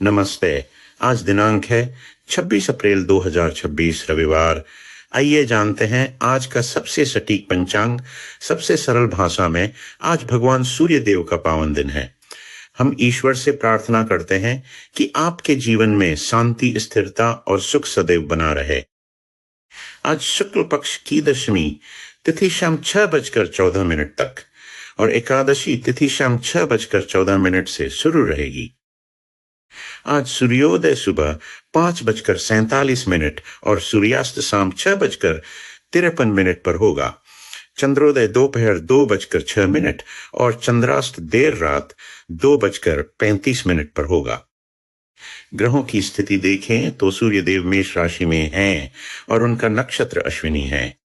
नमस्ते। आज दिनांक है 26 अप्रैल 2026 रविवार। आइए जानते हैं आज का सबसे सटीक पंचांग सबसे सरल भाषा में। आज भगवान सूर्य देव का पावन दिन है। हम ईश्वर से प्रार्थना करते हैं कि आपके जीवन में शांति, स्थिरता और सुख सदैव बना रहे। आज शुक्ल पक्ष की दशमी तिथि शाम 6:14 तक और एकादशी तिथि शाम 6:14 से शुरू रहेगी। आज सूर्योदय सुबह 5:47 और सूर्यास्त शाम 6:53 पर होगा। चंद्रोदय दोपहर 2:06 और चंद्रास्त देर रात 2:35 पर होगा। ग्रहों की स्थिति देखें तो सूर्य देव मेष राशि में हैं और उनका नक्षत्र अश्विनी है।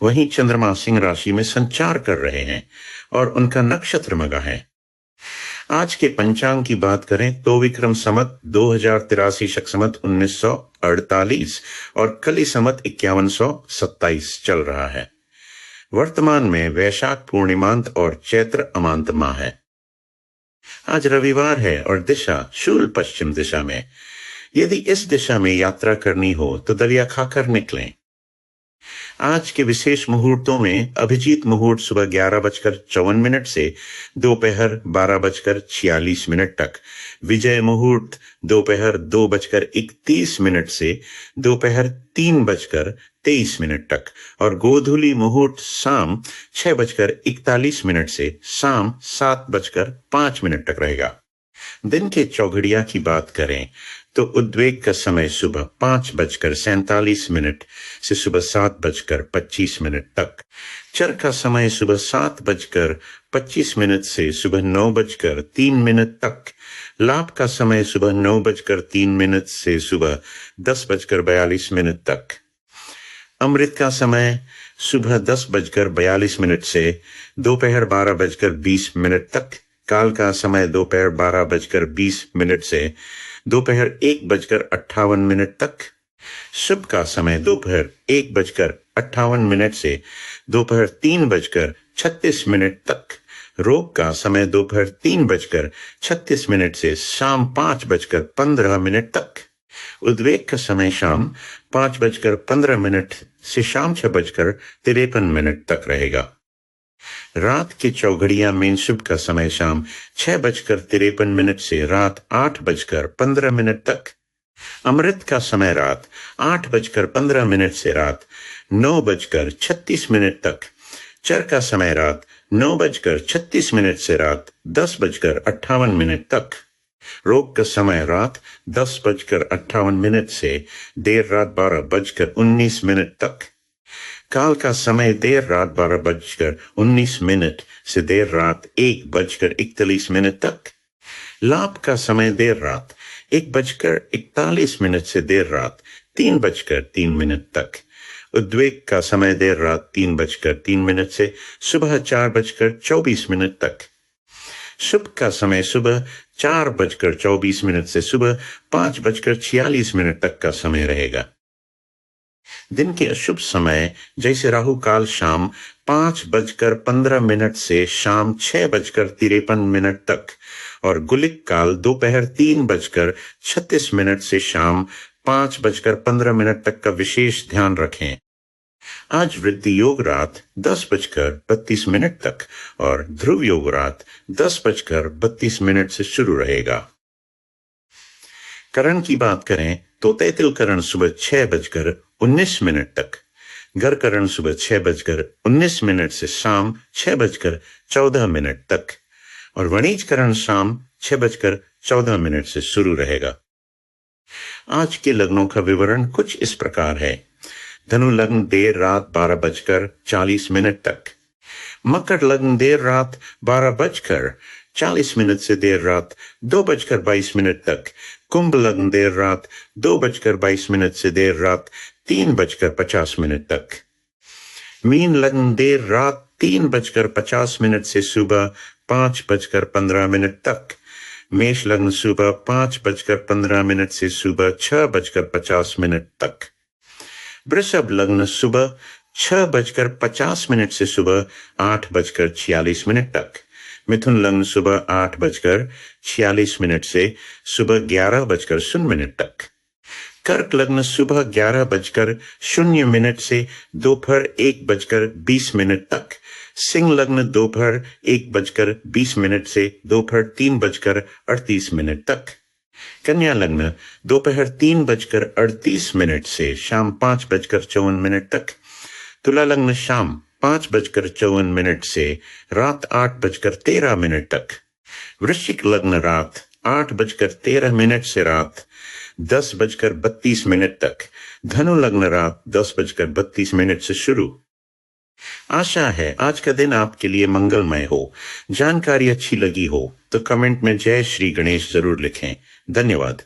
वहीं चंद्रमा सिंह राशि में संचार कर रहे हैं और उनका नक्षत्र मघा है। आज के पंचांग की बात करें तो विक्रम संवत 2083 शक संवत 1948 और कली संवत 5127 चल रहा है। वर्तमान में वैशाख पूर्णिमांत और चैत्र अमांत माह है। आज रविवार है और दिशा शूल पश्चिम दिशा में। यदि इस दिशा में यात्रा करनी हो तो दलिया खाकर निकलें। आज के विशेष मुहूर्तों में अभिजीत मुहूर्त सुबह 11:54 से दोपहर 12:46 तक, विजय मुहूर्त दोपहर 2:31 से दोपहर 3:23 तक और गोधूली मुहूर्त शाम 6:41 से शाम 7:05 तक रहेगा। दिन के चौघड़िया की बात करें तो उद्वेग का समय सुबह 5:47 से सुबह 7:25 तक, चर का समय सुबह 7:25 से सुबह 9:03 तक, लाभ का समय सुबह 9:03 से सुबह 10:42 तक, अमृत का समय सुबह 10:42 से दोपहर 12:20 तक, काल का समय दोपहर 12:20 से दोपहर 1:58 तक, शुभ का समय दोपहर 1:58 से दोपहर 3:36 तक, रोग का समय दोपहर 3:36 से शाम 5:15 तक, उद्वेग का समय शाम 5:15 से शाम 6:53 तक रहेगा। रात के चौघड़िया में शुभ का समय शाम 6:53 से रात 8:15 तक, अमृत का समय रात 8:15 से रात 9:36 तक, चर का समय रात 9:36 से रात 10:58 तक, रोग का समय रात 10:58 से देर रात 12:19 तक, काल का समय देर रात 12:19 से देर रात 1:41 तक, लाभ का समय देर रात 1:41 से देर रात 3:03 तक, उद्वेग का समय देर रात 3:03 से सुबह 4:24 तक, शुभ का समय सुबह 4:24 से सुबह 5:46 तक का समय रहेगा। दिन के अशुभ समय जैसे राहु काल शाम 5:15 से शाम 6:53 तक और गुलिक काल दोपहर 3:36 से शाम 5:15 तक का विशेष ध्यान रखें। आज वृद्धि योग रात 10:32 तक और ध्रुव योग रात 10:32 से शुरू रहेगा। करण की बात करें तो तैतिल करण सुबह 6:19 तक, गर करण सुबह 6:19 से शाम 6:14 तक और वणिज करण शाम 6:14 से शुरू रहेगा। आज के लग्नों का विवरण कुछ इस प्रकार है। धनु लग्न देर रात 12:40 तक, मकर लग्न देर रात 12:40 से देर रात 2:22 तक, कुंभ लग्न देर रात 2:22 से देर रात 3:50 तक, मीन लग्न देर रात 3:50 से सुबह 5:15 तक, मेष लग्न सुबह 5:15 से सुबह 6:50 तक, वृषभ लग्न सुबह 6:50 से सुबह 8:46 तक, मिथुन लग्न सुबह 8:46 से सुबह 11:0 तक। कर्क लग्न सुबह 11:0 से दोपहर 1:20 तक। सिंह लग्न दोपहर 1:20 से दोपहर 3:38 तक। कन्या लग्न दोपहर 3:38 से शाम 5:54 तक। तुला लग्न शाम 5:54 से रात 8:13 तक। वृश्चिक लग्न रात 8:13 से रात 10:32 तक। धनु लग्न रात 10:32 से शुरू। आशा है आज का दिन आपके लिए मंगलमय हो। जानकारी अच्छी लगी हो तो कमेंट में जय श्री गणेश जरूर लिखें। धन्यवाद।